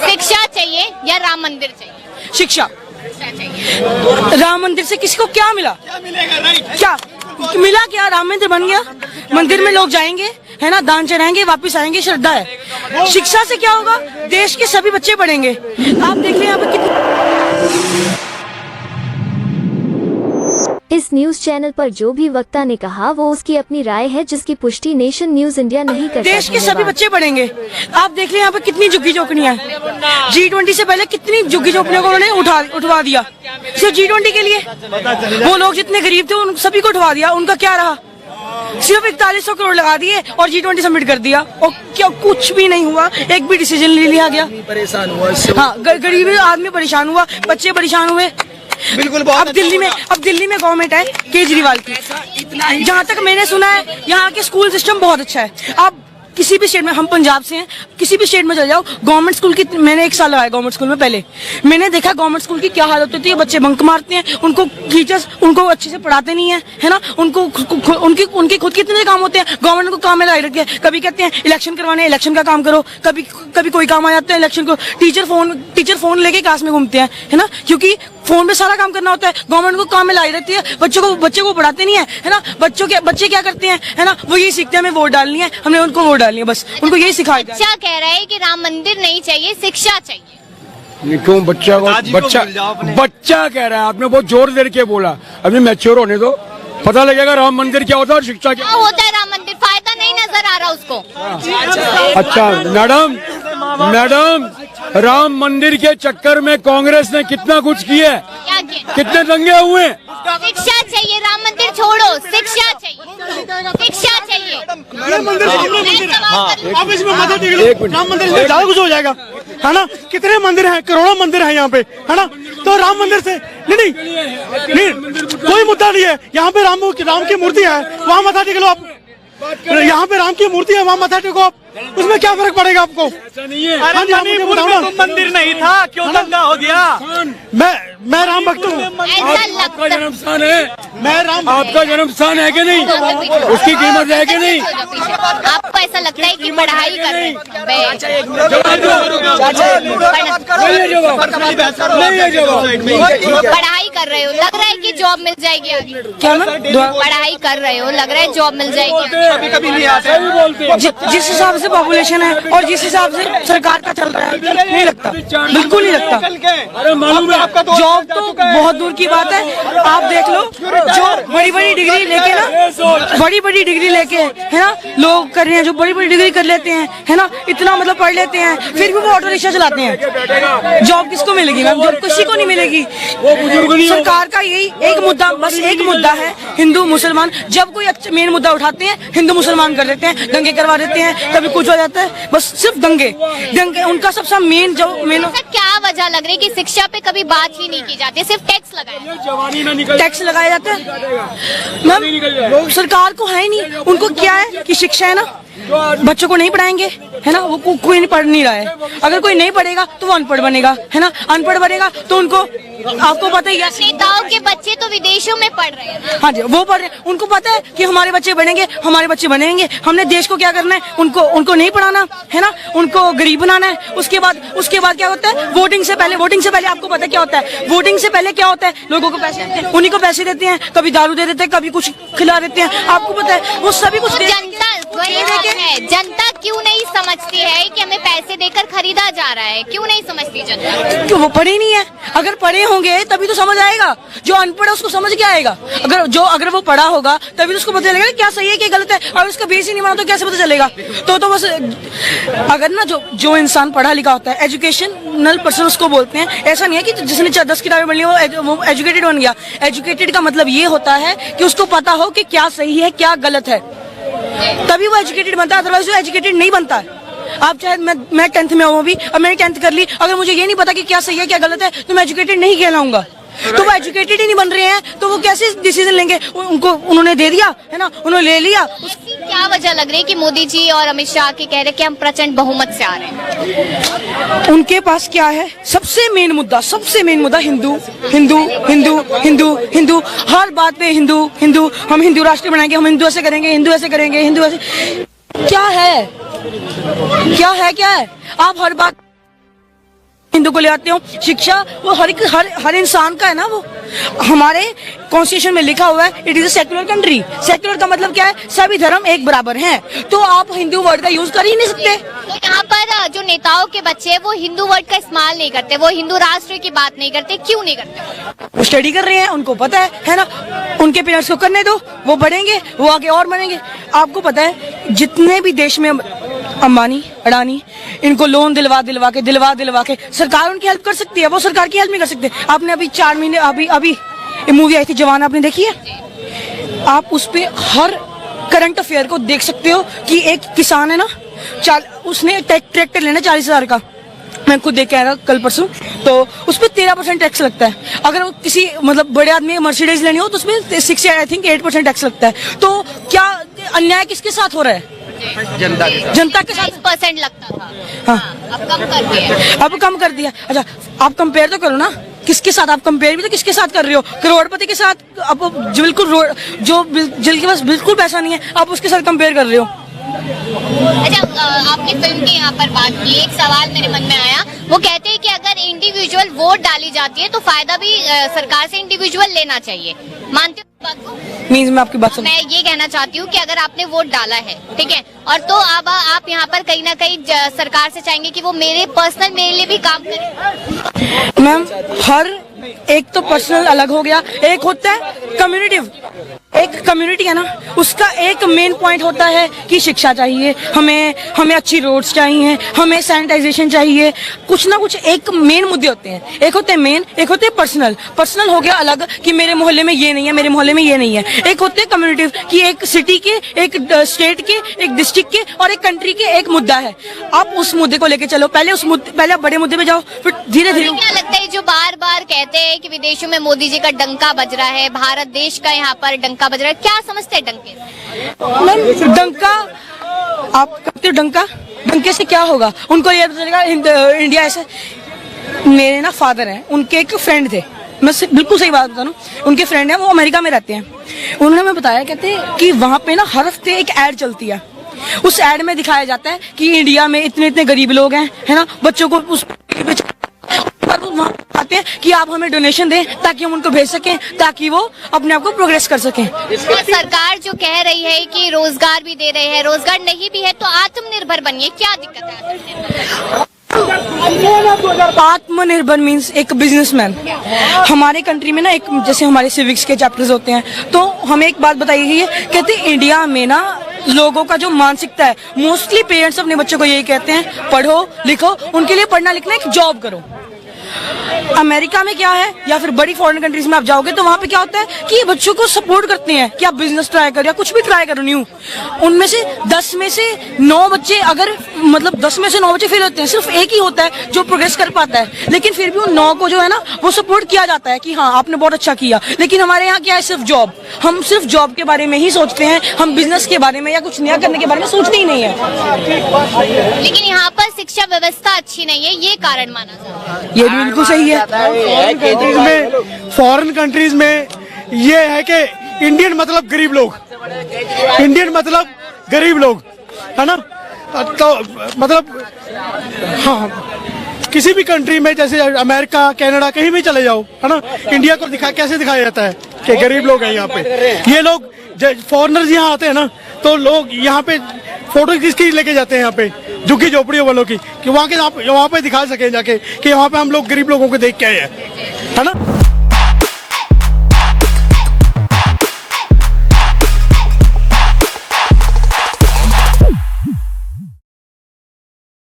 शिक्षा चाहिए या राम मंदिर चाहिए? शिक्षा। शिक्षा चाहिए। राम मंदिर से किसी को क्या मिला? क्या मिला? क्या राम मंदिर बन गया, मंदिर में लोग जाएंगे, है ना, दान चढ़ाएंगे, वापस आएंगे, श्रद्धा है। शिक्षा से क्या होगा? देश के सभी बच्चे पढ़ेंगे। आप देख लें यहाँ पे कितने। इस न्यूज चैनल पर जो भी वक्ता ने कहा वो उसकी अपनी राय है, जिसकी पुष्टि नेशन न्यूज इंडिया नहीं करता। देश के सभी बच्चे पढ़ेंगे। आप देख लें यहाँ पे कितनी झुग्गी झोंकनियां हैं। G20 से पहले कितनी झुग्गी झोंकनियों को उन्होंने उठवा दिया, सिर्फ G20 के लिए। वो लोग जितने गरीब थे उन सभी को उठवा दिया। उनका क्या रहा? सिर्फ 4100 करोड़ लगा दिए और G20 सबमिट कर दिया, और क्या कुछ भी नहीं हुआ, एक भी डिसीजन नहीं लिया गया। परेशान हुआ। हाँ, गरीब आदमी परेशान हुआ, बच्चे परेशान हुए। बिल्कुल। अब दिल्ली में गवर्नमेंट है केजरीवाल की। जहाँ तक मैंने सुना है यहाँ के स्कूल सिस्टम बहुत अच्छा है। आप किसी भी स्टेट में, हम पंजाब से हैं, किसी भी स्टेट में चले जाओ, गवर्नमेंट स्कूल की, मैंने 1 साल लगाया गवर्नमेंट स्कूल में। पहले मैंने देखा गवर्नमेंट स्कूल की क्या हालत होती है। बच्चे बंक मारते हैं, उनको टीचर्स उनको अच्छे से पढ़ाते नहीं है ना। उनके खुद के इतने काम होते हैं, गवर्नमेंट को काम में लगाई रखती है। कभी कहते हैं इलेक्शन करवाने, इलेक्शन का काम करो, कभी कोई काम आ जाता है इलेक्शन को। टीचर फोन लेके क्लास में घूमते हैं, है ना, क्योंकि फोन पे सारा काम करना होता है। गवर्नमेंट को काम में लाई रहती है, बच्चों को पढ़ाते नहीं है ना। बच्चे क्या करते हैं, है ना, वो यही सीखते हैं हमें वोट डालनी है, हमने उनको वोट डालनी है, बस उनको यही सिखाया। बच्चा कह रहा है कि राम मंदिर नहीं चाहिए, शिक्षा चाहिए। क्यों बच्चा कह रहा है? आपने बहुत जोर दे के बोला, अभी मैच्योर होने दो, पता लगेगा राम मंदिर क्या होता है और शिक्षा क्या होता है। राम मंदिर फायदा नहीं नजर आ रहा उसको। अच्छा मैडम, राम मंदिर के चक्कर में कांग्रेस ने कितना कुछ किया है, कितने दंगे हुए। शिक्षा चाहिए, राम मंदिर छोड़ो, शिक्षा चाहिए, शिक्षा चाहिए। आप इसमें मदद देख लो, राम मंदिर से ज्यादा कुछ हो जाएगा, है ना। कितने मंदिर हैं, करोड़ों मंदिर हैं यहाँ पे, है ना। तो राम मंदिर से नहीं कोई मुद्दा नहीं है। यहाँ पे राम की मूर्ति है, वहाँ मथा टेक लो आप। यहाँ पे राम की मूर्ति है, वहाँ मथा टेको आप, उसमें क्या फर्क पड़ेगा आपको? हाँ जी, मंदिर नहीं था, क्यों दंगा हो गया? मैं राम भक्त हूँ। आपका जन्म स्थान है, आपका जन्म स्थान है कि नहीं? उसकी कीमत है कि नहीं? आपको ऐसा लगता है कि पढ़ाई कर रहे हैं? पढ़ाई कर रहे हो, लग रहा है कि जॉब मिल जाएगी आगे। क्या पढ़ाई कर रहे हो, लग रहा है जॉब मिल जाएगी। कभी नहीं आते। जिस हिसाब से पॉपुलेशन है और जिस हिसाब से सरकार का चल रहा है, नहीं लगता, बिल्कुल नहीं लगता। अरे मालूम है आपका जॉब तो बहुत दूर की बात है। आप देख लो, जो बड़ी बड़ी डिग्री लेके ना, बड़ी डिग्री लेके, है ना, लोग कर रहे हैं, जो बड़ी डिग्री कर लेते हैं, है ना, इतना मतलब पढ़ लेते हैं, फिर भी वो ऑटो रिक्शा चलाते हैं। जॉब किसको मिलेगी मैम? जॉब किसी को नहीं मिलेगी। सरकार का यही एक मुद्दा, बस एक मुद्दा है, हिंदू मुसलमान। जब कोई मेन मुद्दा उठाते हैं, हिंदू मुसलमान कर देते हैं, दंगे करवा देते हैं, कभी कुछ हो जाता है, बस सिर्फ दंगे उनका सबसे मेन क्या वजह लग रही है कि शिक्षा पे कभी बात ही नहीं की जाती, सिर्फ टैक्स लगाया जाता है। मैम सरकार को है ही नहीं, उनको क्या है कि शिक्षा है ना, बच्चों को नहीं पढ़ाएंगे, है ना, वो कोई नहीं पढ़ नहीं रहा है। अगर कोई नहीं पढ़ेगा तो वो अनपढ़ बनेगा, है ना, अनपढ़ बनेगा तो उनको, आपको पता ही है, नेताओं के बच्चे तो विदेशों में पढ़ रहे हैं। हाँ जी, वो पढ़ रहे हैं, उनको पता है कि हमारे बच्चे बनेंगे, हमने देश को क्या करना है, उनको नहीं पढ़ाना, है ना, उनको गरीब बनाना है। उसके बाद क्या होता है? वोटिंग से पहले आपको पता क्या होता है? वोटिंग से पहले क्या होता है? लोगों को पैसे देते हैं, उन्हीं को पैसे देते हैं, कभी दारू दे देते हैं, कभी कुछ खिला देते हैं। आपको पता है वो सभी कुछ जनता क्यों नहीं समझती है कि हमें पैसे देकर खरीदा जा रहा है? क्यों नहीं समझती जनता? क्यों? वो पढ़े नहीं है। अगर पढ़े होंगे तभी तो समझ आएगा। जो अनपढ़ है उसको समझ क्या आएगा? अगर वो पढ़ा होगा तभी तो उसको पता चलेगा क्या सही है क्या गलत है। और उसका बेस ही नहीं माना तो कैसे पता चलेगा? तो बस अगर ना जो इंसान पढ़ा लिखा होता है, एजुकेशनल पर्सन उसको बोलते हैं। ऐसा नहीं है कि जिसने 10 किताबें पढ़ ली वो एजुकेटेड बन गया। एजुकेटेड का मतलब ये होता है कि उसको पता हो कि क्या सही है क्या गलत है, तभी वो एजुकेटेड बनता है, अदरवाइज वो एजुकेटेड नहीं बनता है। आप चाहे मैं 10th में हूँ अभी, अब मैंने 10th कर ली, अगर मुझे ये नहीं पता कि क्या सही है क्या गलत है तो मैं एजुकेटेड नहीं कहलाऊंगा। तो वो एजुकेटेड ही नहीं बन रहे हैं तो वो कैसे डिसीजन लेंगे? उन्होंने दे दिया, है ना, उन्होंने ले लिया। क्या वजह लग रही है कि मोदी जी और अमित शाह के कह रहे कि हम प्रचंड बहुमत से आ रहे हैं? उनके पास क्या है? सबसे मेन मुद्दा हिंदू। हर बात पे हिंदू, हम हिंदू राष्ट्र बनाएंगे, हम हिंदू ऐसे करेंगे, हिंदू ऐसे। क्या है? आप हर बात हिंदू को ले आते हो। शिक्षा वो हर इंसान का है ना। वो हमारे कॉन्स्टिट्यूशन में लिखा हुआ है it is a secular country. Secular का मतलब क्या है? सभी धर्म एक बराबर हैं। तो आप हिंदू वर्ड का यूज कर ही नहीं सकते। तो यहाँ पर जो नेताओं के बच्चे हैं वो हिंदू वर्ड का इस्तेमाल नहीं करते, वो हिंदू राष्ट्र की बात नहीं करते, क्यों नहीं करते? वो स्टडी कर रहे हैं, उनको पता है ना। उनके पेरेंट्स को करने दो, वो बढ़ेंगे, वो आगे और बढ़ेंगे। आपको पता है जितने भी देश में अंबानी, अडानी, इनको लोन दिलवा के सरकार उनकी हेल्प कर सकती है, वो सरकार की हेल्प नहीं कर सकते। आपने अभी 4 महीने अभी मूवी आई थी जवान, आपने देखी है? आप उस पे हर करंट अफेयर को देख सकते हो कि एक किसान है ना, उसने ट्रैक्टर लेना 40,000 का। मैं खुद देख के आया कल परसों, तो उस पर 13% टैक्स लगता है। अगर किसी मतलब बड़े आदमी मर्सिडीज लेनी हो तो उसमें 8% टैक्स लगता है। तो क्या अन्याय किसके साथ हो रहा है? जनता के साथ। 20% लगता था, हाँ, अब कम कर दिया। अब कम कर दिया। अच्छा, आप कंपेयर तो करो ना किसके साथ? आप कंपेयर भी तो किसके साथ कर रहे हो? करोड़पति के साथ। अब बिल्कुल जिनके पास बिल्कुल पैसा नहीं है, आप उसके साथ कंपेयर कर रहे हो। अच्छा, आपने फिल्म की यहाँ पर बात की, एक सवाल मेरे मन में आया। वो कहते हैं कि अगर इंडिविजुअल वोट डाली जाती है तो फायदा भी सरकार से इंडिविजुअल लेना चाहिए। मानते हो इस बात को? मीन्स मैं आपकी बात मैं ये कहना चाहती हूँ कि अगर आपने वोट डाला है, ठीक है, और तो अब आप यहाँ पर कहीं ना कहीं सरकार से चाहेंगे कि वो मेरे लिए भी काम करे। मैम, हर एक तो पर्सनल अलग हो गया, एक होता है कम्युनिटिव। एक कम्युनिटी है ना, उसका एक मेन पॉइंट होता है कि शिक्षा चाहिए, हमें अच्छी रोड्स चाहिए, हमें सैनिटाइजेशन चाहिए, कुछ ना कुछ एक मेन मुद्दे होते हैं। एक होते हैं मेन, एक होते हैं पर्सनल। पर्सनल हो गया अलग कि मेरे मोहल्ले में ये नहीं है, मेरे मोहल्ले में ये नहीं है। एक होते हैं कम्युनिटिव कि एक सिटी के, एक स्टेट के, एक डिस्ट्रिक्ट के और एक कंट्री के एक मुद्दा है। आप उस मुद्दे को लेके चलो, पहले आप बड़े मुद्दे पे जाओ, फिर धीरे धीरे। क्या लगता है जो बार बार कहते हैं कि विदेशों में मोदी जी का डंका बज रहा है, भारत देश का यहाँ पर डंका बज रहा है, क्या समझते हैं डंके से? डंका आप करते हो, डंके से क्या होगा? उनको ये चलेगा इंडिया ऐसे। मेरे ना फादर हैं, उनके एक फ्रेंड थे, मैं बिल्कुल सही बात बता रहा हूँ, उनके फ्रेंड हैं, वो अमेरिका में रहते हैं। उन्होंने हमें बताया, कहते कि वहाँ पे ना हर हफ्ते एक ऐड चलती है। उस ऐड में दिखाया जाता है कि इंडिया में इतने इतने गरीब लोग हैं, है ना, बच्चों को उस आते हैं कि आप हमें डोनेशन दें ताकि हम उनको भेज सकें, ताकि वो अपने आप को प्रोग्रेस कर सकें। सरकार जो कह रही है कि रोजगार भी दे रहे हैं, रोजगार नहीं भी है तो आत्मनिर्भर बनिए, क्या दिक्कत है? आत्मनिर्भर मीन्स एक बिजनेसमैन। हमारे कंट्री में ना एक जैसे हमारे सिविक्स के चैप्टर्स होते हैं, तो हमें एक बात बताई गई है, कहते इंडिया में ना लोगों का जो मानसिकता है, मोस्टली पेरेंट्स अपने बच्चों को यही कहते हैं, पढ़ो लिखो, उनके लिए पढ़ना लिखना एक जॉब करो। अमेरिका में क्या है या फिर बड़ी फॉरेन कंट्रीज में आप जाओगे तो वहाँ पे क्या होता है कि ये बच्चों को सपोर्ट करते हैं कि आप बिजनेस ट्राई करो या कुछ भी ट्राई करो न्यू। उनमें से 10 में से 9 बच्चे, अगर मतलब 10 में से 9 बच्चे फेल होते हैं, सिर्फ एक ही होता है जो प्रोग्रेस कर पाता है। लेकिन फिर भी उन 9 को जो है ना वो सपोर्ट किया जाता है कि हाँ आपने बहुत अच्छा किया। लेकिन हमारे यहाँ क्या है, सिर्फ जॉब। हम सिर्फ जॉब के बारे में ही सोचते हैं, हम बिजनेस के बारे में या कुछ नया करने के बारे में सोचते ही नहीं है। लेकिन यहाँ पर शिक्षा व्यवस्था अच्छी नहीं है, ये कारण माना जाता है। ये भी बिल्कुल सही है। फॉरेन कंट्रीज में ये है कि इंडियन मतलब गरीब लोग, इंडियन मतलब गरीब लोग, है ना। तो मतलब हाँ, किसी भी कंट्री में जैसे अमेरिका, कनाडा, कहीं भी चले जाओ, है ना, इंडिया को कैसे दिखाया जाता है कि गरीब लोग हैं यहाँ पे। ये लोग फॉरेनर्स यहाँ आते हैं ना, तो लोग यहाँ पे फोटो किसकी लेके जाते हैं यहाँ पे, झुग्गी झोपड़ियों वालों की, कि वहाँ पे दिखा सके जाके कि वहाँ पे हम लोग गरीब लोगों को देख के आए हैं, है ना।